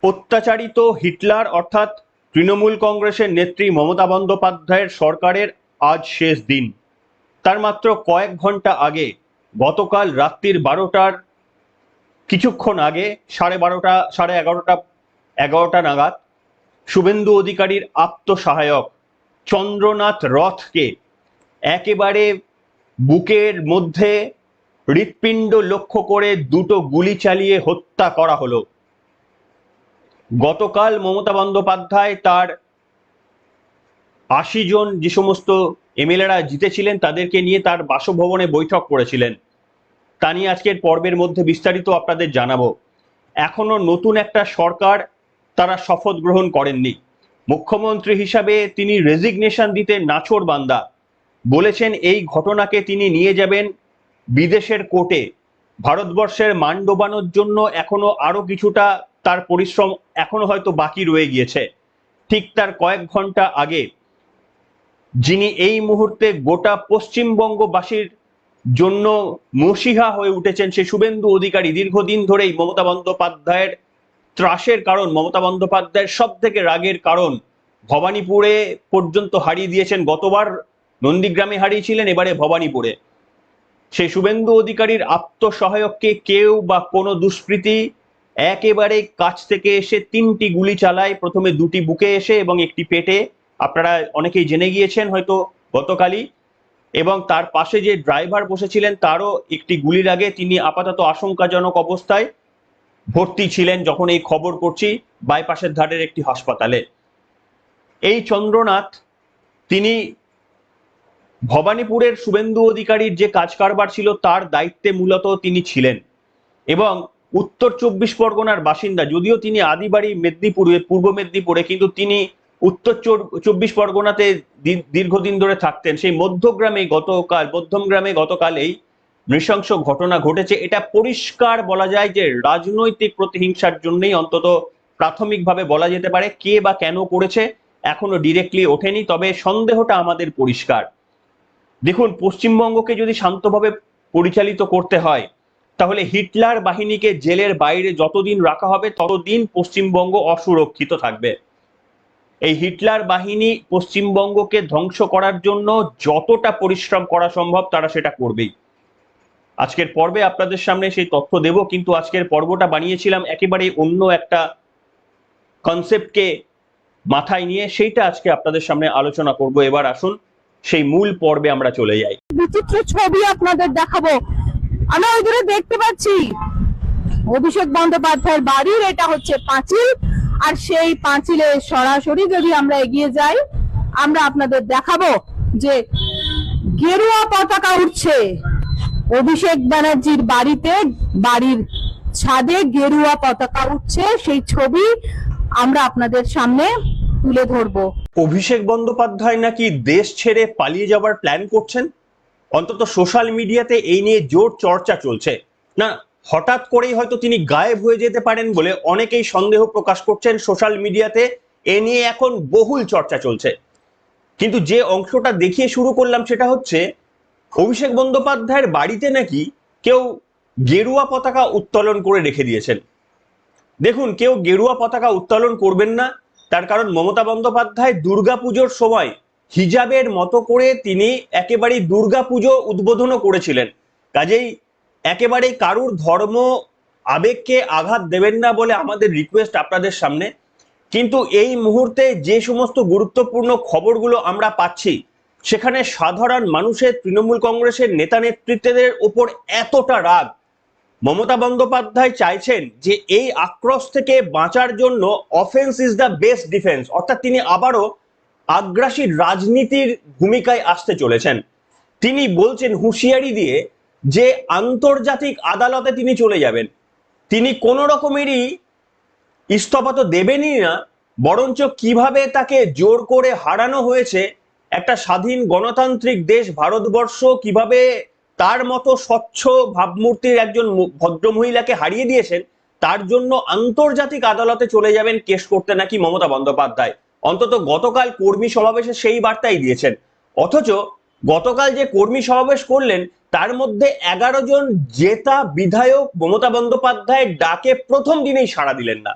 অত্যাচারিত হিটলার অর্থাৎ তৃণমূল কংগ্রেসের নেত্রী মমতা বন্দ্যোপাধ্যায়ের সরকারের আজ শেষ দিন। তার মাত্র কয়েক ঘন্টা আগে, গতকাল রাত্রির 12টার কিছুক্ষণ আগে, 12:30 11টা নাগাদ শুভেন্দু অধিকারীর আত্মসহায়ক চন্দ্রনাথ রথকে একেবারে বুকের মধ্যে হৃৎপিণ্ড লক্ষ্য করে দুটো গুলি চালিয়ে হত্যা করা হলো। গতকাল মমতা বন্দ্যোপাধ্যায় তার 80 জন যে সমস্ত এমএলএরা জিতেছিলেন তাদেরকে নিয়ে তার বাসভবনে বৈঠক করেছিলেন। তা নিয়ে আজকের পর্বের মধ্যে বিস্তারিত আপনাদের জানাবো। এখনো নতুন একটা সরকার তারা শপথ গ্রহণ করেননি। মুখ্যমন্ত্রী হিসাবে তিনি রেজিগনেশন দিতে নাছোড়বান্দা। বলেছেন এই ঘটনাকে তিনি নিয়ে যাবেন বিদেশের কোর্টে। ভারতবর্ষের মান ডোবানোর জন্য এখনো আরো কিছুটা তার পরিশ্রম এখনো হয়তো বাকি রয়ে গিয়েছে। ঠিক তার কয়েক ঘন্টা আগে যিনি এই মুহূর্তে গোটা পশ্চিমবঙ্গবাসীর জন্য মসিহা হয়ে উঠেছেন সে শুভেন্দু অধিকারী। দীর্ঘদিন ধরেই মমতা বন্দ্যোপাধ্যায়ের ত্রাসের কারণ, মমতা বন্দ্যোপাধ্যায়ের সব থেকে রাগের কারণ। ভবানীপুরে পর্যন্ত হারিয়ে দিয়েছেন, গতবার নন্দীগ্রামে হারিয়েছিলেন, এবারে ভবানীপুরে। সেই শুভেন্দু অধিকারীর আত্মসহায়ককে কেউ বা কোনো দুষ্কৃতী একেবারে কাছ থেকে এসে 3টি গুলি চালায়। প্রথমে 2টি বুকে এসে এবং একটি পেটে, আপনারা অনেকেই জেনে গিয়েছেন হয়তো গতকালই। এবং তার পাশে যে ড্রাইভার বসেছিলেন তারও একটি গুলির আগে তিনি আপাতত আশঙ্কাজনক অবস্থায় ভর্তি ছিলেন যখন এই খবর করছি বাইপাসের ধারের একটি হাসপাতালে। এই চন্দ্রনাথ তিনি ভবানীপুরের শুভেন্দু অধিকারীর যে কাজ কারবার ছিল তার দায়িত্বে মূলত তিনি ছিলেন এবং উত্তর 24 পরগনার বাসিন্দা। যদিও তিনি আদিবাড়ি মেদিনীপুরে, পূর্ব মেদিনীপুরে, কিন্তু তিনি উত্তর 24 পরগনাতে দীর্ঘদিন ধরে থাকতেন। সেই মধ্যমগ্রামে গতকাল এই নৃশংস ঘটনা ঘটেছে। এটা পরিষ্কার বলা যায় যে রাজনৈতিক প্রতিহিংসার জন্যই অন্তত প্রাথমিকভাবে বলা যেতে পারে। কে বা কেন করেছে এখনো ডিরেক্টলি ওঠেনি, তবে সন্দেহটা আমাদের পরিষ্কার। দেখুন, পশ্চিমবঙ্গকে যদি শান্তভাবে পরিচালিত করতে হয় তাহলে হিটলার বাহিনীকে জেলের বাইরে যতদিন রাখা হবে ততদিন পশ্চিমবঙ্গ অসুরক্ষিত থাকবে। এই হিটলার বাহিনী পশ্চিমবঙ্গকে ধ্বংস করার জন্য যতটা পরিশ্রম করা সম্ভব তারা সেটা করবেই। আজকের পর্বে আপনাদের সামনে সেই তথ্য দেব, কিন্তু আজকের পর্বটা বানিয়েছিলাম একেবারে অন্য একটা কনসেপ্টকে মাথায় নিয়ে, সেইটা আজকে আপনাদের সামনে আলোচনা করব। এবার আসুন সেই মূল পর্বে আমরা চলে যাই। বিচিত্র ছবি আপনাদের দেখাবো। আমরা ওই দূরে দেখতে পাচ্ছি অভিষেক বন্দ্যোপাধ্যায়ের বাড়ির, এটা হচ্ছে পাঁচিল। আর সেই পাঁচিলে সরাসরি যদি আমরা এগিয়ে যাই আমরা আপনাদের দেখাবো যে গেরুয়া পতাকা উঠছে অভিষেক ব্যানার্জির বাড়িতে। বাড়ির ছাদে গেরুয়া পতাকা উঠছে, সেই ছবি আমরা আপনাদের সামনে তুলে ধরবো। অভিষেক বন্দ্যোপাধ্যায় নাকি দেশ ছেড়ে পালিয়ে যাবার প্ল্যান করছেন। অন্তত সোশ্যাল মিডিয়াতে এই নিয়ে জোর চর্চা চলছে। না, হঠাৎ করেই হয়তো তিনি গায়েব হয়ে যেতে পারেন বলে অনেকেই সন্দেহ প্রকাশ করছেন। সোশ্যাল মিডিয়াতে এ নিয়ে এখন বহুল চর্চা চলছে। কিন্তু যে অংশটা দেখিয়ে শুরু করলাম সেটা হচ্ছে অভিষেক বন্দ্যোপাধ্যায়ের বাড়িতে নাকি কেউ গেরুয়া পতাকা উত্তোলন করে রেখে দিয়েছেন। দেখুন, কেউ গেরুয়া পতাকা উত্তোলন করবেন না, তার কারণ মমতা বন্দ্যোপাধ্যায় দুর্গাপুজোর সময় হিজাবের মতো করে তিনি একেবারেই দুর্গাপুজো উদ্বোধনও করেছিলেন। কাজেই একেবারেই কারুর ধর্ম আবেগকে আঘাত দেবেন না বলে আমাদের রিকোয়েস্ট আপনাদের সামনে। কিন্তু এই মুহূর্তে যে সমস্ত গুরুত্বপূর্ণ খবরগুলো আমরা পাচ্ছি সেখানে সাধারণ মানুষের তৃণমূল কংগ্রেসের নেতা নেতৃত্বদের ওপর এতটা রাগ, মমতা বন্দ্যোপাধ্যায় চাইছেন যে এই আক্রোশ থেকে বাঁচার জন্য offence is the best defence, অর্থাৎ তিনি আবারও আগ্রাসী রাজনীতির ভূমিকায় আসতে চলেছেন। তিনি বলছেন হুঁশিয়ারি দিয়ে যে আন্তর্জাতিক আদালতে তিনি চলে যাবেন। তিনি কোনো রকমেরই ইস্তফা তো দেবেনই না, বরঞ্চ কিভাবে তাকে জোর করে হারানো হয়েছে একটা স্বাধীন গণতান্ত্রিক দেশ ভারতবর্ষ, কিভাবে তার মতো স্বচ্ছ ভাবমূর্তির একজন ভদ্রমহিলাকে হারিয়ে দিয়েছেন তার জন্য আন্তর্জাতিক আদালতে চলে যাবেন কেস করতে নাকি মমতা বন্দ্যোপাধ্যায়। অন্তত গতকাল কর্মী সমাবেশে সেই বার্তাই দিয়েছেন। অথচ গতকাল যে কর্মী সমাবেশ করলেন তার মধ্যে 11 জন জেতা বিধায়ক মমতা বন্দ্যোপাধ্যায়ের ডাকে প্রথম দিনেই সাড়া দিলেন না।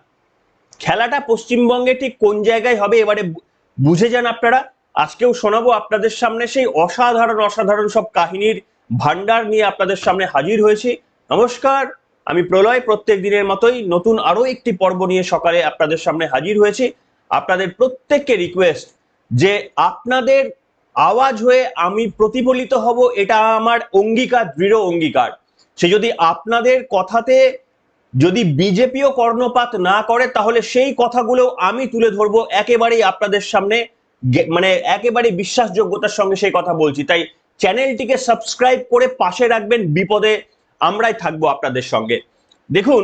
খেলাটা পশ্চিমবঙ্গে ঠিক কোন জায়গায় হবে এবারে বুঝে যান আপনারা। আজকেও শোনাবো আপনাদের সামনে সেই অসাধারণ সব কাহিনীর ভান্ডার নিয়ে আপনাদের সামনে হাজির হয়েছি। নমস্কার, আমি প্রলয়। প্রত্যেক দিনের মতোই নতুন আরো একটি পর্ব নিয়ে সকালে আপনাদের সামনে হাজির হয়েছি। আপনাদের প্রত্যেককে রিকোয়েস্ট যে আপনাদের আওয়াজ হয়ে আমি প্রতিফলিত হব, এটা আমার অঙ্গীকার, দৃঢ় অঙ্গীকার। সে যদি আপনাদের কথাতে যদি বিজেপিও কর্ণপাত না করে তাহলে সেই কথাগুলো আমি তুলে ধরবো একেবারেই আপনাদের সামনে, মানে একেবারে বিশ্বাসযোগ্যতার সঙ্গে সেই কথা বলছি। তাই চ্যানেলটিকে সাবস্ক্রাইব করে পাশে রাখবেন, বিপদে আমরাই থাকবো আপনাদের সঙ্গে। দেখুন,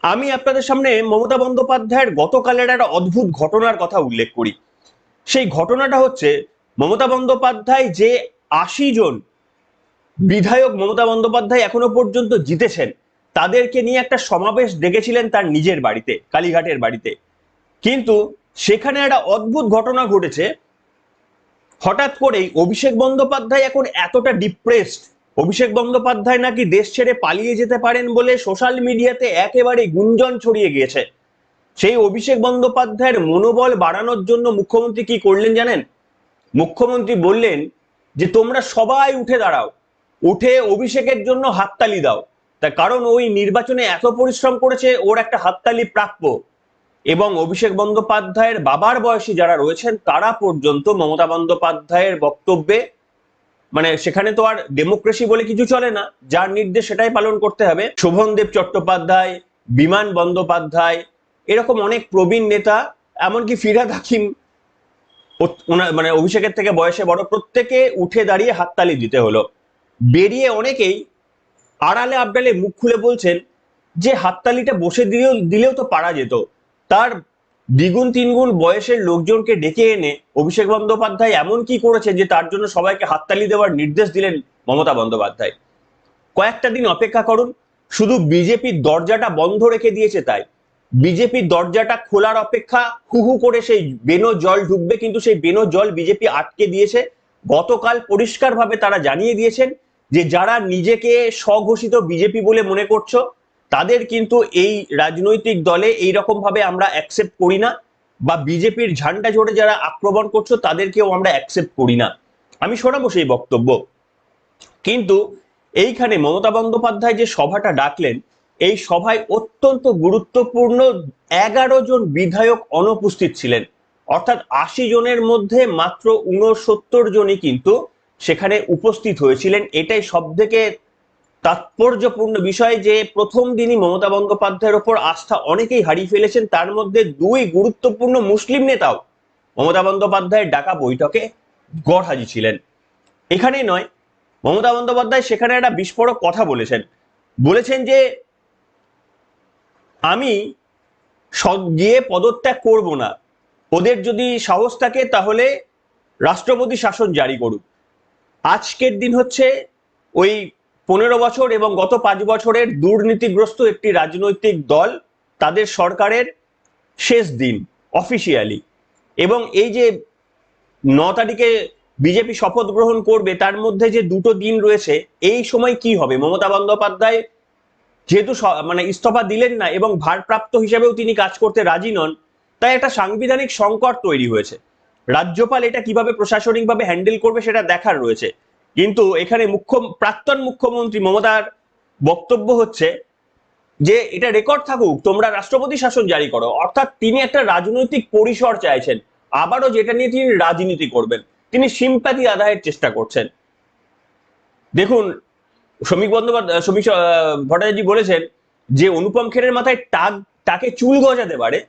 আমি আপনাদের সামনে মমতা বন্দ্যোপাধ্যায়ের গতকালের একটা অদ্ভুত ঘটনার কথা উল্লেখ করি। সেই ঘটনাটা হচ্ছে, মমতা বন্দ্যোপাধ্যায় যে 80 জন বিধায়ক মমতা বন্দ্যোপাধ্যায় এখনো পর্যন্ত জিতেছেন তাদেরকে নিয়ে একটা সমাবেশ ডেকেছিলেন তার নিজের বাড়িতে, কালীঘাটের বাড়িতে। কিন্তু সেখানে একটা অদ্ভুত ঘটনা ঘটেছে। হঠাৎ করেই অভিষেক বন্দ্যোপাধ্যায় এখন এতটা ডিপ্রেসড, অভিষেক বন্দ্যোপাধ্যায় নাকি দেশ ছেড়ে পালিয়ে যেতে পারেন বলে সোশ্যাল মিডিয়াতে একেবারে গুঞ্জন ছড়িয়ে গিয়েছে। সেই অভিষেক বন্দ্যোপাধ্যায়ের মনোবল বাড়ানোর জন্য মুখ্যমন্ত্রী কি করলেন জানেন? মুখ্যমন্ত্রী বললেন যে তোমরা সবাই উঠে দাঁড়াও, উঠে অভিষেকের জন্য হাততালি দাও। তার কারণ ওই নির্বাচনে এত পরিশ্রম করেছে, ওর একটা হাততালি প্রাপ্য। এবং অভিষেক বন্দ্যোপাধ্যায়ের বাবার বয়সী যারা রয়েছেন তারা পর্যন্ত মমতা বন্দ্যোপাধ্যায়ের বক্তব্যে, মানে সেখানে তো আর ডেমোক্রেসি বলে কিছু চলে না, যার নির্দেশ সেটাই পালন করতে হবে। শোভনদেব চট্টোপাধ্যায়, বিমান বন্দ্যোপাধ্যায়, এরকম অনেক প্রবীণ নেতা, এমনকি ফিরহাদ হাকিম, মানে অভিষেকের থেকে বয়সে বড়, প্রত্যেকে উঠে দাঁড়িয়ে হাততালি দিতে হলো। বেরিয়ে অনেকেই আড়ালে আবডালে মুখ খুলে বলছেন যে হাততালিটা বসে দিলেও তো পারা যেত। তার দ্বিগুণ তিনগুণ বয়সের লোকজনকে ডেকে এনে অভিষেক বন্দ্যোপাধ্যায় এমন কি করেছে যে তার জন্য সবাইকে হাততালি দেওয়ার নির্দেশ দিলেন মমতা বন্দ্যোপাধ্যায়? কয়েকটা দিন অপেক্ষা করুন। শুধু বিজেপির দরজাটা বন্ধ রেখে দিয়েছে তাই, বিজেপির দরজাটা খোলার অপেক্ষা, হু হু করে সেই বেনো জল ঢুকবে, কিন্তু সেই বেনো জল বিজেপি আটকে দিয়েছে। গতকাল পরিষ্কারভাবে তারা জানিয়ে দিয়েছেন যে যারা নিজেকে স্বঘোষিত বিজেপি বলে মনে করছো তাদের কিন্তু এই রাজনৈতিক দলে এইরকম ভাবে আমরা অ্যাকসেপ্ট করি না, বা বিজেপির ঝান্ডা জোড়ে যারা আক্রমণ করছো তাদেরকেও আমরা অ্যাকসেপ্ট করি না। আমি শোনাবো সেই বক্তব্য। কিন্তু এইখানে মমতা বন্দ্যোপাধ্যায় যে সভাটা ডাকলেন, এই সভায় অত্যন্ত গুরুত্বপূর্ণ 11 জন বিধায়ক অনুপস্থিত ছিলেন। অর্থাৎ 80 জনের মধ্যে মাত্র 69 জনই কিন্তু সেখানে উপস্থিত হয়েছিলেন। এটাই সব থেকে তাৎপর্যপূর্ণ বিষয় যে প্রথম দিনই মমতা বন্দ্যোপাধ্যায়ের ওপর আস্থা অনেকেই হারিয়ে ফেলেছেন, তার মধ্যে 2 গুরুত্বপূর্ণ মুসলিম নেতাও মমতা বন্দ্যোপাধ্যায়ের ডাকা বৈঠকে গড়হাজি ছিলেন। এখানেই নয়, মমতা বন্দ্যোপাধ্যায় সেখানে একটা বিস্ফোরক কথা বলেছেন যে আমি গিয়ে পদত্যাগ করব না, ওদের যদি সাহস থাকে তাহলে রাষ্ট্রপতি শাসন জারি করুক। আজকের দিন হচ্ছে ওই 15 বছর এবং গত 5 বছরের দুর্নীতিগ্রস্ত একটি রাজনৈতিক দল তাদের সরকারের শেষ দিন অফিসিয়ালি। এবং এই যে 9 তারিখে বিজেপি শপথ গ্রহণ করবে, তার মধ্যে যে 2টো দিন রয়েছে, এই সময় কি হবে? মমতা বন্দ্যোপাধ্যায় যেহেতু মানে ইস্তফা দিলেন না এবং ভারপ্রাপ্ত হিসেবেও তিনি কাজ করতে রাজি নন, তাই একটা সাংবিধানিক সংকট তৈরি হয়েছে। রাজ্যপাল এটা কিভাবে প্রশাসনিকভাবে হ্যান্ডেল করবে সেটা দেখার রয়েছে। কিন্তু এখানে প্রাক্তন মুখ্যমন্ত্রী মমতার বক্তব্য হচ্ছে যে এটা রেকর্ড থাকুক, তোমরা রাষ্ট্রপতি শাসন জারি করো। অর্থাৎ তিনি একটা রাজনৈতিক পরিসর চাইছেন, আবারও যেটা নিয়ে তিনি রাজনীতি করবেন, তিনি সিম্প্যাথি আদায়ের চেষ্টা করছেন। দেখুন, শ্রমিক ভট্টাচার্য বলেছেন যে অনুপম খেরের মাথায় তাকে চুল গজাতে পারে,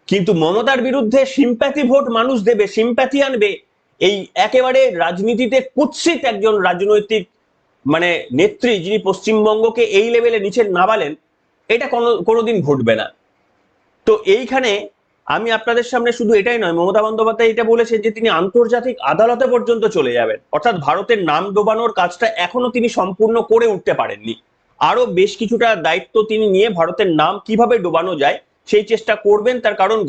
কিন্তু মমতার বিরুদ্ধে সিম্প্যাথি ভোট মানুষ দেবে, সিম্প্যাথি আনবে, এই একেবারে রাজনীতিতে কুৎসিত একজন রাজনৈতিক মানে নেত্রী যিনি পশ্চিমবঙ্গকে এই লেভেলে নিচে নামালেন, এটা কোনোদিন ঘটবে না। তো এইখানে আমি আপনাদের সামনে শুধু এটাই নয়, মমতা বন্দ্যোপাধ্যায় এটা বলেছেন যে তিনি আন্তর্জাতিক আদালতে পর্যন্ত চলে যাবেন। অর্থাৎ ভারতের নাম ডোবানোর কাজটা এখনো তিনি সম্পূর্ণ করে উঠতে পারেননি। আরো বেশ কিছুটা দায়িত্ব তিনি নিয়ে ভারতের নাম কিভাবে ডোবানো যায় সেই চেষ্টা করবেন। তার কারণ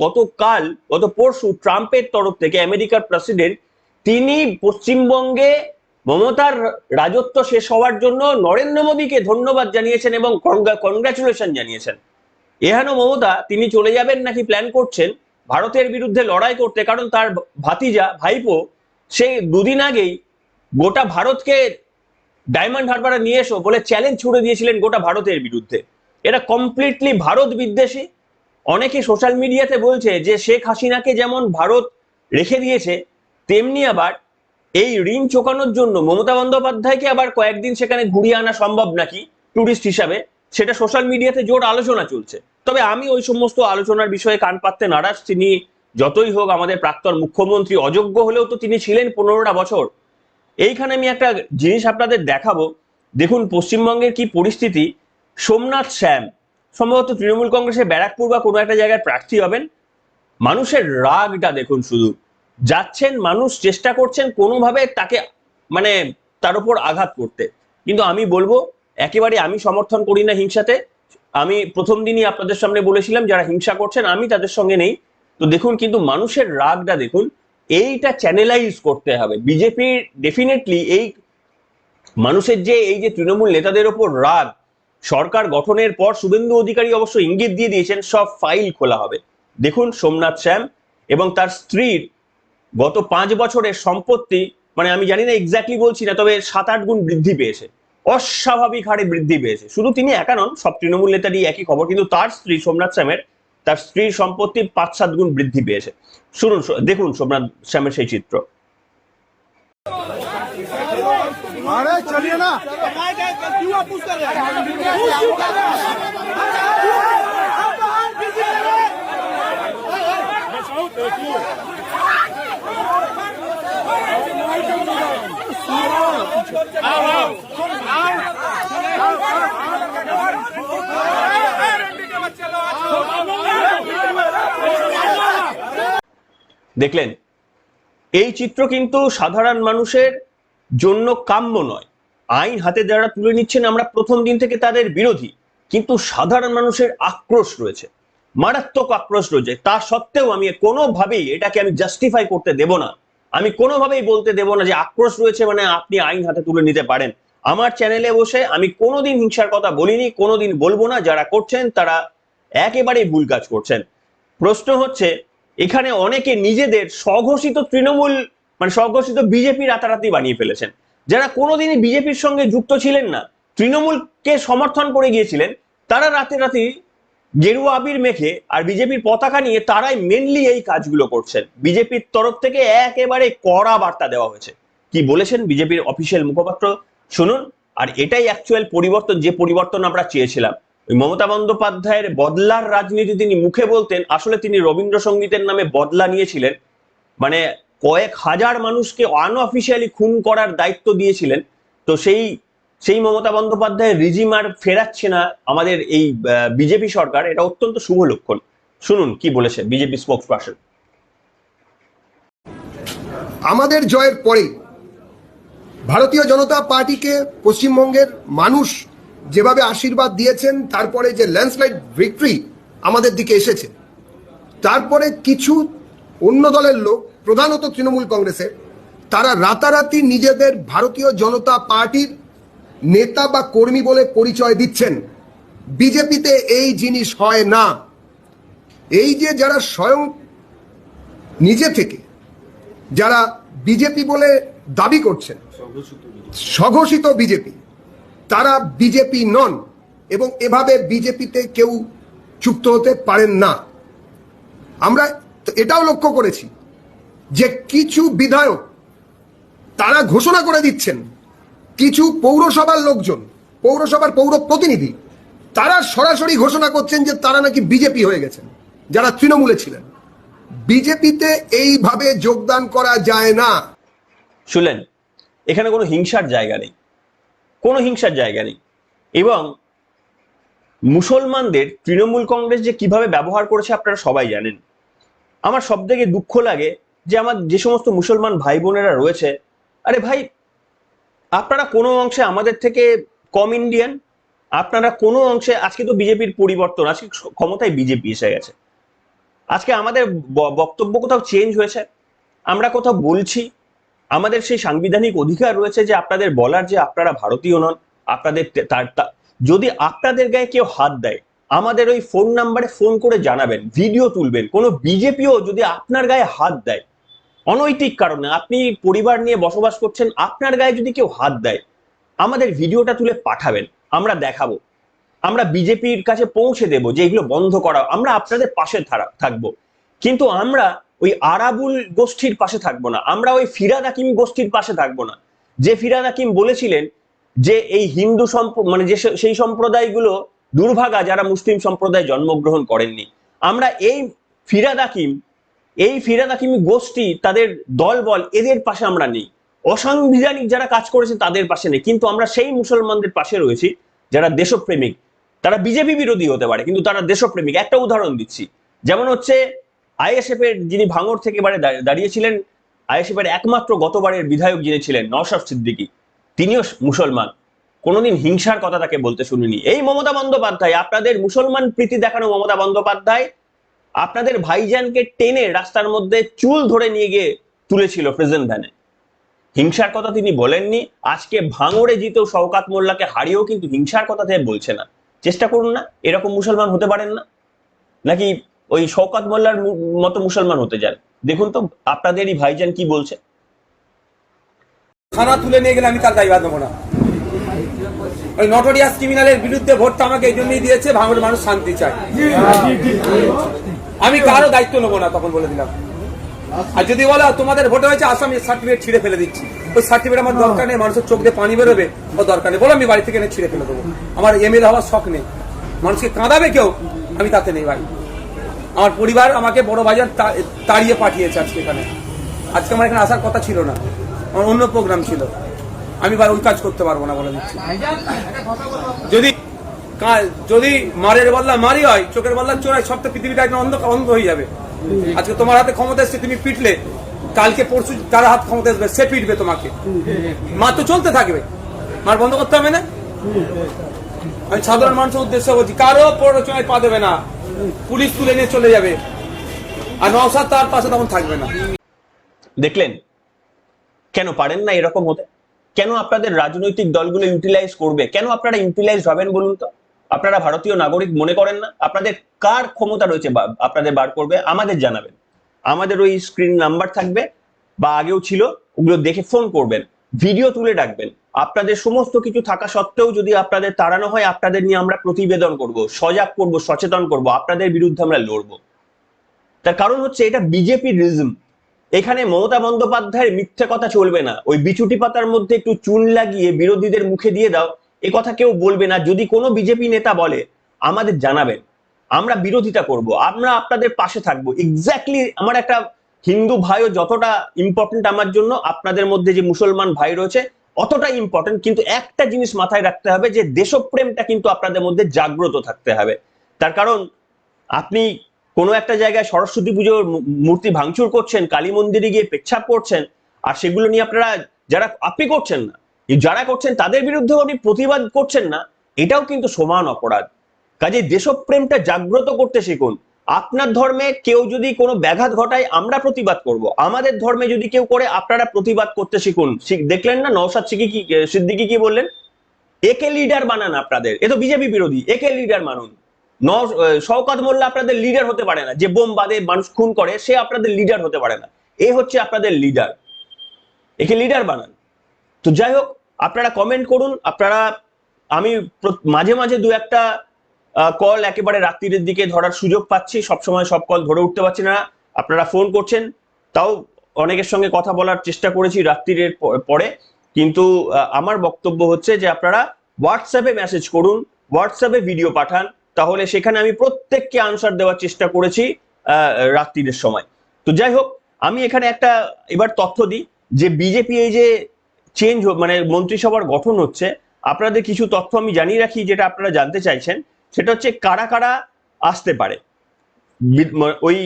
গত পরশু ট্রাম্পের তরফ থেকে আমেরিকার প্রেসিডেন্ট তিনি পশ্চিমবঙ্গে মমতার রাজত্ব শেষ হওয়ার জন্য নরেন্দ্র মোদীকে ধন্যবাদ জানিয়েছেন এবং কনগ্রাচুলেশন জানিয়েছেন। এহেন মমতা তিনি চলে যাবেন নাকি প্ল্যান করছেন ভারতের বিরুদ্ধে লড়াই করতে, কারণ তার ভাইপো সে দুদিন আগেই গোটা ভারতকে ডায়মন্ড হারবারে নিয়ে এসো বলে চ্যালেঞ্জ ছুড়ে দিয়েছিলেন গোটা ভারতের বিরুদ্ধে। এরা কমপ্লিটলি ভারত বিদ্বেষী। অনেকে সোশ্যাল মিডিয়াতে বলছে যে শেখ হাসিনাকে যেমন ভারত রেখে দিয়েছে, তেমনি আবার এই ঋণ চোকানোর জন্য মমতা বন্দ্যোপাধ্যায়কে আবার কয়েকদিন সেখানে ঘুরিয়ে আনা সম্ভব নাকি টুরিস্ট হিসাবে, সেটা সোশ্যাল মিডিয়াতে জোর আলোচনা চলছে। তবে আমি ওই সমস্ত আলোচনার বিষয়ে কান পাততে নারাজ। তিনি যতই হোক আমাদের প্রাক্তন মুখ্যমন্ত্রী, অযোগ্য হলেও তো তিনি ছিলেন 15টা বছর। এইখানে আমি একটা জিনিস আপনাদের দেখাবো, দেখুন পশ্চিমবঙ্গের কি পরিস্থিতি। সোমনাথ শ্যাম সম্ভবত তৃণমূল কংগ্রেসের ব্যারাকপুর বা কোনো একটা জায়গায় প্রার্থী হবেন। মানুষের রাগটা দেখুন, শুধু যাচ্ছেন মানুষ চেষ্টা করছেন কোনোভাবে তাকে মানে তার উপর আঘাত করতে। কিন্তু আমি বলবো একেবারে আমি সমর্থন করি না হিংসাতে। আমি প্রথম দিনই আপনাদের সামনে বলেছিলাম যারা হিংসা করছেন আমি তাদের সঙ্গে নেই। তো দেখুন কিন্তু মানুষের রাগটা দেখুন, এইটা চ্যানেলাইজ করতে হবে। বিজেপির ডেফিনেটলি এই মানুষের যে এই যে তৃণমূল নেতাদের ওপর রাগ, সরকার গঠনের পর শুভেন্দু অধিকারী অবশ্য ইঙ্গিত দিয়ে দিয়েছেন সব ফাইল খোলা হবে। দেখুন সোমনাথ শ্যাম এবং তার স্ত্রীর গত 5 বছরের সম্পত্তি, মানে আমি জানি না এক্স্যাক্টলি বলছি না, তবে 7-8 গুণ বৃদ্ধি পেয়েছে, অস্বাভাবিক হারে বৃদ্ধি পেয়েছে। শুধু তিনি একা নন, সব তৃণমূল নেতারই একই খবর, কিন্তু তার স্ত্রী সোমনাথ শ্যামের তার স্ত্রীর সম্পত্তি 5-7 গুণ বৃদ্ধি পেয়েছে। শুনুন, দেখুন সোমনাথ শ্যামের সেই চিত্র। अरे चलिए ना, क्यों आप पूछ कर रहे দেখলেন, এই চিত্র কিন্তু সাধারণ মানুষের জন্য কাম্য নয়। আইন হাতে যারা তুলে নিচ্ছেন আমরা প্রথম দিন থেকে তাদের বিরোধী, কিন্তু সাধারণ মানুষের আক্রোশ রয়েছে, মারাত্মক আক্রোশ রয়েছে। তা সত্ত্বেও আমি কোনোভাবেই এটাকে আমি জাস্টিফাই করতে দেব না। আমি কোনোভাবেই বলতে দেব না যে আক্রোশ রয়েছে মানে আপনি আইন হাতে তুলে নিতে পারেন। আমার চ্যানেলে বসে আমি কোনোদিন হিংসার কথা বলিনি, কোনোদিন বলবো না। যারা করছেন তারা একেবারেই ভুল কাজ করছেন। প্রশ্ন হচ্ছে এখানে অনেকে নিজেদের স্বঘোষিত তৃণমূল মানে স্বঘোষিত বিজেপি রাতারাতি বানিয়ে ফেলেছেন। যারা কোনোদিনই বিজেপির সঙ্গে যুক্ত ছিলেন না, তৃণমূলকে সমর্থন করে গিয়েছিলেন, তারা রাতারাতি গেরুয়া আবির মেখে আর বিজেপির পতাকা নিয়ে তারাই মেনলি এই কাজগুলো করছেন। বিজেপির তরফ থেকে একেবারে কড়া বার্তা দেওয়া হয়েছে। কি বলেছেন বিজেপির অফিসিয়াল মুখপাত্র শুনুন। আর এটাই অ্যাকচুয়াল পরিবর্তন, যে পরিবর্তন আমরা চেয়েছিলাম। ওই মমতা বন্দ্যোপাধ্যায়ের বদলার রাজনীতি তিনি মুখে বলতেন, আসলে তিনি রবীন্দ্রসঙ্গীতের নামে বদলা নিয়েছিলেন। মানে কয়েক হাজার মানুষকে আনঅফিসিয়ালি খুন করার দায়িত্ব দিয়েছিলেন। তো সেই মমতা বন্দ্যোপাধ্যায়ের রিজিম আর ফেরাচ্ছে না আমাদের এই বিজেপি সরকার, এটা অত্যন্ত শুভ লক্ষণ। শুনুন কি বলেছে বিজেপি স্পোকস পারসন। আমাদের জয়ের পরে ভারতীয় জনতা পার্টিকে পশ্চিমবঙ্গের মানুষ যেভাবে আশীর্বাদ দিয়েছেন, তারপরে যে ল্যান্ডস্লাইড ভিক্টরি আমাদের দিকে এসেছে, তারপরে কিছু অন্য দলের লোক, প্রধানত তৃণমূল কংগ্রেসের, তারা রাতারাতি নিজেদের ভারতীয় জনতা পার্টির নেতা বা কর্মী বলে পরিচয় দিচ্ছেন। বিজেপিতে এই জিনিস হয় না। এই যে যারা স্বয়ং নিজে থেকে যারা বিজেপি বলে দাবি করছেন, স্বঘোষিত বিজেপি, তারা বিজেপি নন এবং এভাবে বিজেপিতে কেউ যুক্ত হতে পারেন না। আমরা এটাও লক্ষ্য করেছি যে কিছু বিধায়ক তারা ঘোষণা করে দিচ্ছেন, কিছু পৌরসভার লোকজন, পৌরসভার পৌর প্রতিনিধি, তারা সরাসরি ঘোষণা করছেন যে তারা নাকি বিজেপি হয়ে গেছেন, যারা তৃণমূলে ছিলেন। বিজেপিতে এইভাবে যোগদান করা যায় না। শুনলেন, এখানে কোনো হিংসার জায়গা নেই, কোনো হিংসার জায়গা নেই। এবং মুসলমানদের তৃণমূল কংগ্রেস যে কিভাবে ব্যবহার করেছে আপনারা সবাই জানেন। আমার সব থেকে দুঃখ লাগে যে আমার যে সমস্ত মুসলমান ভাই বোনেরা রয়েছে, আরে ভাই আপনারা কোনো অংশে আমাদের থেকে কম ইন্ডিয়ান, আপনারা কোনো অংশে, আজকে তো বিজেপির পরিবর্তন, আজকে ক্ষমতায় বিজেপি এসে গেছে, আজকে আমাদের বক্তব্য কোথাও চেঞ্জ হয়েছে? আমরা কোথাও বলছি, আমাদের সেই সাংবিধানিক অধিকার রয়েছে যে আপনাদের বলার যে আপনারা ভারতীয় নন, আপনাদের যদি আপনাদের গায়ে কেউ হাত দেয় আমাদের ওই ফোন নাম্বারে ফোন করে জানাবেন, ভিডিও তুলবেন। কোনো বিজেপিও যদি আপনার গায়ে হাত দেয় অনৈতিক কারণে, আপনি পরিবার নিয়ে বসবাস করছেন, আপনার গায়ে যদি কেউ হাত দেয় আমাদের ভিডিওটা তুলে পাঠাবেন, আমরা দেখাবো, আমরা বিজেপির কাছে পৌঁছে দেব যে এগুলো বন্ধ করা, আমরা আপনাদের পাশে থাকবো। কিন্তু আমরা ওই আরাবুল গোষ্ঠীর পাশে থাকবো না, আমরা ওই ফিরাদ হাকিম গোষ্ঠীর পাশে থাকবো না, যে ফিরাদ হাকিম বলেছিলেন যে এই হিন্দু মানে যে সেই সম্প্রদায়গুলো দুর্ভাগা যারা মুসলিম সম্প্রদায়ে জন্মগ্রহণ করেননি। আমরা এই ফিরাদ হাকিম গোষ্ঠী, তাদের দলবল, এদের পাশে আমরা নেই। অসাংবিধানিক যারা কাজ করেছে তাদের পাশে নেই, কিন্তু আমরা সেই মুসলমানদের পাশে রয়েছি যারা দেশপ্রেমিক। তারা বিজেপি বিরোধী হতে পারে কিন্তু তারা দেশপ্রেমিক। একটা উদাহরণ দিচ্ছি, যেমন হচ্ছে আইএসএফ এর যিনি ভাঙড় থেকে এবারে দাঁড়িয়েছিলেন, আইএসএফ এর একমাত্র গতবারের বিধায়ক যিনি ছিলেন নওশাদ সিদ্দিকী, তিনিও মুসলমান, কোনোদিন হিংসার কথা তাকে বলতে শুনিনি। এই মমতা বন্দ্যোপাধ্যায়, আপনাদের মুসলমান প্রীতি দেখানো মমতা বন্দ্যোপাধ্যায় আপনাদের ভাইজানকে টেনে রাস্তার মধ্যে চুল ধরে নিয়ে গিয়ে তুলেছিল প্রেজেন্ট ভ্যানে। হিংসার কথা তিনি বলেননি। আজকে ভাঙড়ে জিতেও শওকাত মোল্লাকে হারিয়েও কিন্তু হিংসার কথা তিনি বলছে না। চেষ্টা করুন না, এরকম মুসলমান হতে পারেন না, নাকি ওই শওকাত মোল্লার মতো মুসলমান হতে যান? দেখুন তো আপনাদেরই ভাইজান কি বলছে। থানা তুলে নিয়ে গেলে আমি তার দায়ী বাঁধবো না। ওই নটোরিয়াস ক্রিমিনালের বিরুদ্ধে ভোটটা আমাকে এই জন্যই দিয়েছে, ভাঙড়ের মানুষ শান্তি চায়। আমি কারো দায়িত্ব নেবো না, তখন বলে দিলাম। আর যদি বলো তোমাদের ভোটে হয়েছে আসামি সার্টিফিকেট ছিঁড়ে ফেলে দিচ্ছি, ওই সার্টিফিকেট আমার দরকার নেই, মানুষের চোখ দিয়ে পানি বেরোবে, ও দরকার নেই, বলো আমি বাড়ি থেকে এনে ছিঁড়ে ফেলে দেবো। আমার এমএলএ হওয়ার শখ নেই, মানুষকে কাঁদাবে কেউ, আমি তাতে নেই ভাই। আমার পরিবার আমাকে বড় ভাইজান তাড়িয়ে পাঠিয়েছে আজকে এখানে। আজকে আমার এখানে আসার কথা ছিল না, আমার অন্য প্রোগ্রাম ছিল। আমি ভাই ওই কাজ করতে পারবো না বলে দিচ্ছি। যদি মারের বদলা মারি হয়, চোখের বদলা চোর হয়, সব তো পৃথিবীটা একটা অন্ধ হয়ে যাবে। আজকে তোমার হাতে ক্ষমতা এসছে, তুমি পিটলে, কালকে পরশু তার হাত ক্ষমতা আসবে, সে পিটবে তোমাকে। মার তো চলতে থাকবে, মার বন্ধ করতে হবে না। আমি সাধারণ মানুষের উদ্দেশ্যে বলছি, কারো প্ররোচনায় পা দেবে না, পুলিশ তুলে নিয়ে চলে যাবে, আর নওশাদ তার পাশে তখন থাকবে না। দেখলেন কেন পারেন না এরকম হতে? কেন আপনাদের রাজনৈতিক দলগুলো ইউটিলাইজ করবে? কেন আপনারা ইউটিলাইজ হবেন বলুন তো? আপনারা ভারতীয় নাগরিক মনে করেন না? আপনাদের কার ক্ষমতা রয়েছে আপনাদের বার করবে? আমাদের জানাবেন, আমাদের ওই স্ক্রিন নাম্বার থাকবে বা আগেও ছিল, ওগুলো দেখে ফোন করবেন, ভিডিও তুলে রাখবেন। আপনাদের সমস্ত কিছু থাকা সত্ত্বেও যদি আপনাদের তাড়ানো হয়, আপনাদের নিয়ে আমরা প্রতিবেদন করব, সজাগ করব, সচেতন করব, আপনাদের বিরুদ্ধে আমরা লড়বো। তার কারণ হচ্ছে এটা বিজেপির রিজম। এখানে মমতা বন্দ্যোপাধ্যায়ের মিথ্যে কথা চলবে না। ওই বিচুটি পাতার মধ্যে একটু চুন লাগিয়ে বিরোধীদের মুখে দিয়ে দাও, এ কথা কেউ বলবে না। যদি কোনো বিজেপি নেতা বলে আমাদের জানাবেন, আমরা বিরোধিতা করব, আমরা আপনাদের পাশে থাকবো। এক্স্যাক্টলি আমার একটা হিন্দু ভাইও যতটা ইম্পর্টেন্ট আমার জন্য, আপনাদের মধ্যে যে মুসলমান ভাই রয়েছে অতটাই ইম্পর্টেন্ট। কিন্তু একটা জিনিস মাথায় রাখতে হবে, যে দেশপ্রেমটা কিন্তু আপনাদের মধ্যে জাগ্রত থাকতে হবে। তার কারণ আপনি কোনো একটা জায়গায় সরস্বতী পুজোর মূর্তি ভাঙচুর করছেন, কালী মন্দিরে গিয়ে পেচ্ছাপ করছেন, আর সেগুলো নিয়ে আপনারা আপনি করছেন না, যারা করছেন তাদের বিরুদ্ধেও আপনি প্রতিবাদ করছেন না, এটাও কিন্তু সমান অপরাধ। কাজে দেশপ্রেমটা জাগ্রত করতে শিখুন। আপনার ধর্মে কেউ যদি কোনো ব্যাঘাত ঘটায় আমরা প্রতিবাদ করব, আমাদের ধর্মে যদি কেউ করে আপনারা প্রতিবাদ করতে শিখুন। দেখলেন না নওশাদ সিদ্দিকী কি বললেন? একে লিডার বানান আপনাদের, এ তো বিজেপি বিরোধী, একে লিডার মানুন। শওকত মোল্লা আপনাদের লিডার হতে পারে না, যে বোম বাদে মানুষ খুন করে, সে আপনাদের লিডার হতে পারে না। এ হচ্ছে আপনাদের লিডার, একে লিডার বানান। তো যাই হোক, আপনারা কমেন্ট করুন। আপনারা, আমি মাঝে মাঝে দু একটা কল একেবারে রাত্রির দিকে ধরার সুযোগ পাচ্ছি, সবসময় সব কল ধরে উঠতে পারছি না। আপনারা ফোন করছেন, তাও অনেকের সঙ্গে কথা বলার চেষ্টা করেছি রাত্রির পরে। কিন্তু আমার বক্তব্য হচ্ছে যে আপনারা হোয়াটসঅ্যাপে মেসেজ করুন, হোয়াটসঅ্যাপে ভিডিও পাঠান, তাহলে সেখানে আমি প্রত্যেককে আনসার দেওয়ার চেষ্টা করেছি রাত্রির সময়। তো যাই হোক, আমি এখানে একটা এবার তথ্য দিই যে বিজেপি এই যে চেঞ্জ মানে মন্ত্রিসভার গঠন হচ্ছে, আপনাদের কিছু তথ্য আমি জানিয়ে রাখি যেটা আপনারা জানতে চাইছেন। সেটা হচ্ছে কারা কারা আসতে পারে, ওই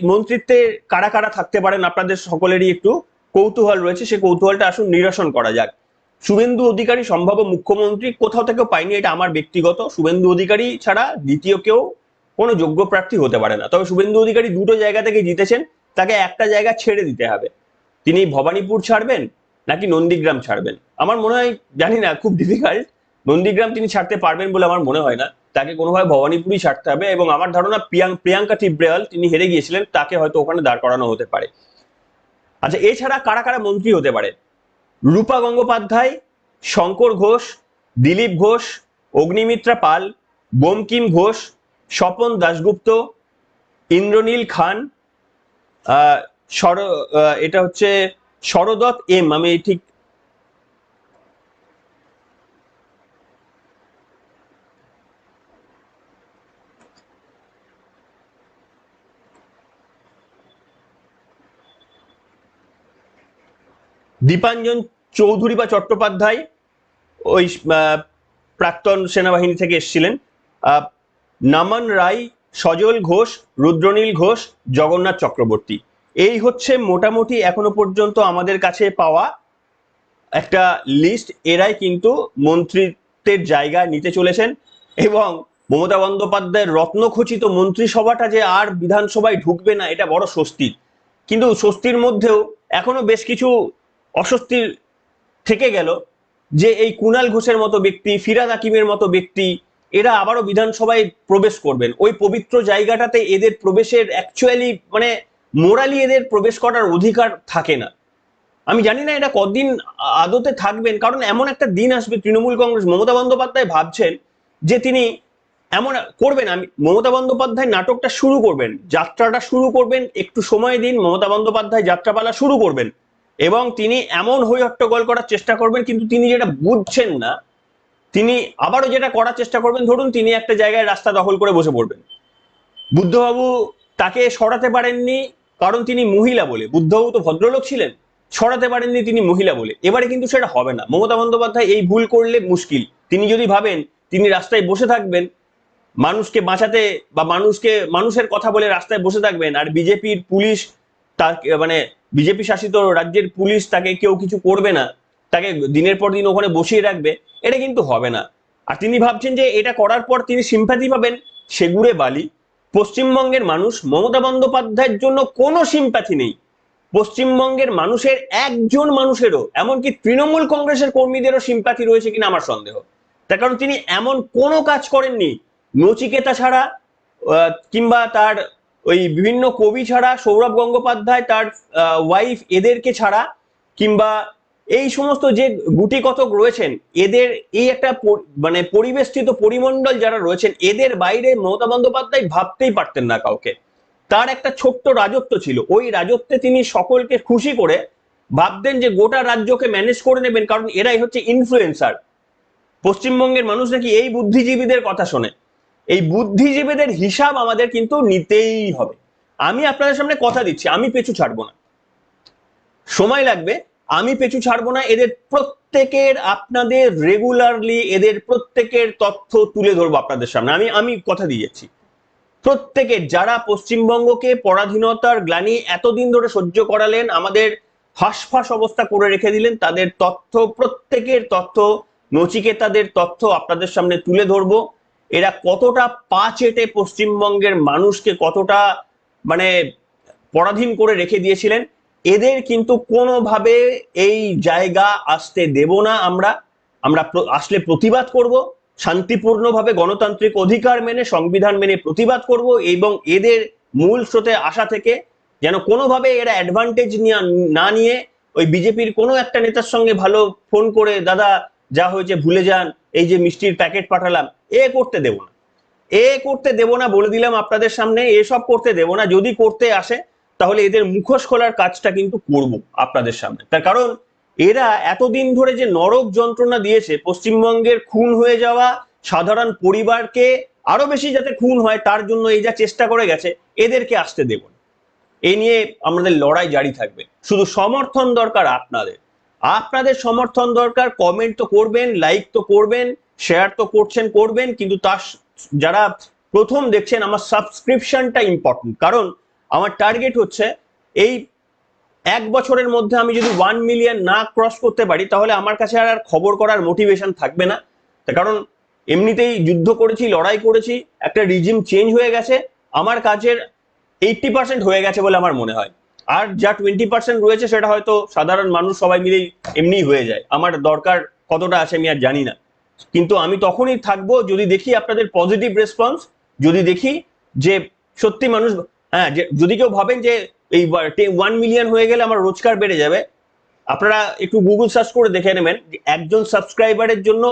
মন্ত্রিত্বে কারা কারা থাকতে পারেন, আপনাদের সকলেরই একটু কৌতূহল রয়েছে। সে কৌতূহলটা আসুন নিরসন করা যাক। শুভেন্দু অধিকারী সম্ভাব্য মুখ্যমন্ত্রী কোথাও থেকেও পাইনি, এটা আমার ব্যক্তিগত। শুভেন্দু অধিকারী ছাড়া দ্বিতীয় কেউ কোনো যোগ্য প্রার্থী হতে পারে না। তবে শুভেন্দু অধিকারী দুটো জায়গা থেকে জিতেছেন, তাকে একটা জায়গা ছেড়ে দিতে হবে। তিনি ভবানীপুর ছাড়বেন নাকি নন্দীগ্রাম ছাড়বেন? আমার মনে হয়, জানি না, খুব ডিফিকাল্ট। নন্দীগ্রাম তিনি ছাড়তে পারবেন বলে আমার মনে হয় না, তাকে কোনোভাবে ভবানীপুরই ছাড়তে হবে। এবং আমার ধারণা প্রিয়াঙ্কা টিব্রেওয়াল, তিনি হেরে গিয়েছিলেন, তাকে হয়তো ওখানে দাঁড় করানো হতে পারে। আচ্ছা, এছাড়া কারা কারা মন্ত্রী হতে পারে? রূপা গঙ্গোপাধ্যায়, শঙ্কর ঘোষ, দিলীপ ঘোষ, অগ্নিমিত্রা পাল, বঙ্কিম ঘোষ, স্বপন দাশগুপ্ত, ইন্দ্রনীল খান, এটা হচ্ছে শরদৎ এম, আমি ঠিক দীপাঞ্জন চৌধুরী বা চট্টোপাধ্যায়, ওই প্রাক্তন সেনাবাহিনী থেকে এসেছিলেন, নামান রায়, সজল ঘোষ, রুদ্রনীল ঘোষ, জগন্নাথ চক্রবর্তী। এই হচ্ছে মোটামুটি এখনো পর্যন্ত আমাদের কাছে পাওয়া একটা লিস্ট। এরাই কিন্তু মন্ত্রিত্বের জায়গা নিতে চলেছেন। এবং মমতা বন্দ্যোপাধ্যায়ের রত্নখচিত মন্ত্রিসভাটা যে আর বিধানসভায় ঢুকবে না, এটা বড় স্বস্তির। কিন্তু স্বস্তির মধ্যেও এখনো বেশ কিছু অস্বস্তির থেকে গেল, যে এই কুণাল ঘোষের মতো ব্যক্তি, ফিরহাদ হাকিমের মতো ব্যক্তি, এরা আবারও বিধানসভায় প্রবেশ করবেন। ওই পবিত্র জায়গাটাতে এদের প্রবেশের অ্যাকচুয়ালি মানে মোরালি এদের প্রবেশ করার অধিকার থাকে না। আমি জানি না এটা কতদিন আদতে থাকবেন, কারণ এমন একটা দিন আসবে তৃণমূল কংগ্রেস, মমতা বন্দ্যোপাধ্যায় ভাবছেন যে তিনি এমন করবেন, আমি মমতা বন্দ্যোপাধ্যায় নাটকটা শুরু করবেন, যাত্রাটা শুরু করবেন, একটু সময় দিন, মমতা বন্দ্যোপাধ্যায় যাত্রাপালা শুরু করবেন এবং তিনি এমন হই হট্টগোল করার চেষ্টা করবেন। কিন্তু তিনি যেটা বুঝছেন না, তিনি আবারও যেটা করার চেষ্টা করবেন, ধরুন তিনি একটা জায়গায় রাস্তা দখল করে বসে পড়বেন, বুদ্ধবাবু তাকে সরাতে পারেননি কারণ তিনি মহিলা বলে, বুদ্ধবাবু তো ভদ্রলোক ছিলেন, সরাতে পারেননি তিনি মহিলা বলে। এবারে কিন্তু সেটা হবে না। মমতা বন্দ্যোপাধ্যায় এই ভুল করলে মুশকিল। তিনি যদি ভাবেন তিনি রাস্তায় বসে থাকবেন মানুষকে বাঁচাতে, বা মানুষের কথা বলে রাস্তায় বসে থাকবেন, আর বিজেপির পুলিশ তার মানে বিজেপি শাসিত রাজ্যের পুলিশ তাকে কেউ কিছু করবে না, তাকে দিনের পর দিন ওখানে বসিয়ে রাখবে, এটা কিন্তু হবে না। আর তিনি ভাবছেন যে এটা করার পর তিনি সিম্প্যাথি পাবেন, সেগুড়ে বালি। পশ্চিমবঙ্গের মানুষ মমতা বন্দ্যোপাধ্যায়ের জন্য কোনো সিম্প্যাথি নেই। পশ্চিমবঙ্গের মানুষের একজন মানুষেরও, এমনকি তৃণমূল কংগ্রেসের কর্মীদেরও সিম্প্যাথি রয়েছে কিনা আমার সন্দেহ। তার কারণ তিনি এমন কোনো কাজ করেননি, নচিকেতা ছাড়া কিংবা তার ওই বিভিন্ন কবি ছাড়া, সৌরভ গঙ্গোপাধ্যায় তার ওয়াইফ, এদেরকে ছাড়া, কিংবা এই সমস্ত যে গুটি কতক রয়েছেন, এদের এই একটা মানে পরিবেষ্টিত পরিমণ্ডল যারা রয়েছেন, এদের বাইরে মমতা বন্দ্যোপাধ্যায় ভাবতেই পারতেন না কাউকে। তার একটা ছোট্ট রাজত্ব ছিল, ওই রাজত্বে তিনি সকলকে খুশি করে ভাবতেন যে গোটা রাজ্যকে ম্যানেজ করে নেবেন, কারণ এরাই হচ্ছে ইনফ্লুয়েন্সার। পশ্চিমবঙ্গের মানুষ নাকি এই বুদ্ধিজীবীদের কথা শোনে। এই বুদ্ধিজীবীদের হিসাব আমাদের কিন্তু নিতেই হবে। আমি আপনাদের সামনে কথা দিচ্ছি, আমি পিছু ছাড়বো না, সময় লাগবে, আমি পিছু ছাড়বো না। এদের প্রত্যেকের, আপনাদের রেগুলারলি এদের প্রত্যেকের তথ্য তুলে ধরবো আপনাদের সামনে। আমি কথা দিয়ে যাচ্ছি, প্রত্যেকের, যারা পশ্চিমবঙ্গকে পরাধীনতার গ্লানি এতদিন ধরে সহ্য করালেন, আমাদের হাসফাস অবস্থা করে রেখে দিলেন, তাদের তথ্য, প্রত্যেকের তথ্য, নচিকেতাদের তথ্য আপনাদের সামনে তুলে ধরবো। এরা কতটা পা চেটে পশ্চিমবঙ্গের মানুষকে কতটা মানে পরাধীন করে রেখে দিয়েছিলেন, এদের কিন্তু কোনোভাবে এই জায়গা আসতে দেব না। আমরা আসলে প্রতিবাদ করব, শান্তিপূর্ণভাবে গণতান্ত্রিক অধিকার মেনে, সংবিধান মেনে প্রতিবাদ করব, এবং এদের মূল স্রোতে আসা থেকে যেন কোনোভাবে এরা অ্যাডভান্টেজ না নিয়ে ওই বিজেপির কোনো একটা নেতার সঙ্গে ভালো ফোন করে, দাদা যা হয়েছে ভুলে যান, এই যে মিষ্টির প্যাকেট পাঠালাম, করতে দেব না, করতে দেব না, বলে দিলাম আপনাদের সামনে, এসব করতে দেব না। যদি করতে আসে তাহলে এদের মুখোশ খোলার কাজটা কিন্তু করব আপনাদের সামনে। তার কারণ এরা এতদিন ধরে যে নরক যন্ত্রণা দিয়েছে, পশ্চিমবঙ্গের খুন হয়ে যাওয়া সাধারণ পরিবারকে আরো বেশি যাতে খুন হয়, তার জন্য এই যা চেষ্টা করে গেছে, এদেরকে আসতে দেব না। এই নিয়ে আমাদের লড়াই জারি থাকবে। শুধু সমর্থন দরকার আপনাদের সমর্থন দরকার। কমেন্ট তো করবেন, লাইক তো করবেন, শেয়ার তো করবেন, কিন্তু তার যারা প্রথম দেখছেন, আমার সাবস্ক্রিপশনটা ইম্পর্টেন্ট। কারণ আমার টার্গেট হচ্ছে এই 1 বছরের মধ্যে আমি যদি 1 মিলিয়ন না ক্রস করতে পারি তাহলে আমার কাছে আর খবর করার মোটিভেশন থাকবে না। তার কারণ এমনিতেই যুদ্ধ করেছি, লড়াই করেছি, একটা রিজিম চেঞ্জ হয়ে গেছে, আমার কাজের 80% হয়ে গেছে বলে আমার মনে হয়। আর যা 20% রয়েছে সেটা হয়তো সাধারণ মানুষ সবাই মিলেই এমনিই হয়ে যায়, আমার দরকার কতটা আছে আমি আর জানি না। কিন্তু আমি তখনই থাকবো যদি দেখি আপনাদের পজিটিভ রেসপন্স, যদি দেখি যে সত্যি মানুষ, হ্যাঁ, যদি কেউ ভাবেন যে এই 1 মিলিয়ন হয়ে গেলে আমার রোজগার বেড়ে যাবে, আপনারা একটু গুগল সার্চ করে দেখে নেবেন একজন সাবস্ক্রাইবারের জন্য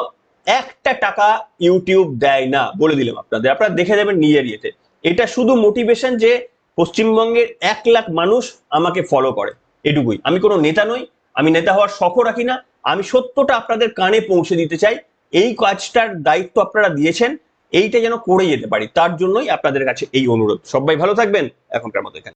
1 টাকা ইউটিউব দেয় না, বলে দিলাম আপনাদের, আপনারা দেখে যাবেন নিজের ইয়েতে। এটা শুধু মোটিভেশন যে পশ্চিমবঙ্গের 1 লাখ মানুষ আমাকে ফলো করে, এটুকুই। আমি কোনো নেতা নই, আমি নেতা হওয়ার শখও রাখি না, আমি সত্যটা আপনাদের কানে পৌঁছে দিতে চাই। এই কাজটার দায়িত্ব আপনারা দিয়েছেন, এইটা যেন করে যেতে পারি, তার জন্যই আপনাদের কাছে এই অনুরোধ। সবাই ভালো থাকবেন, এখনকার মতো এখানে।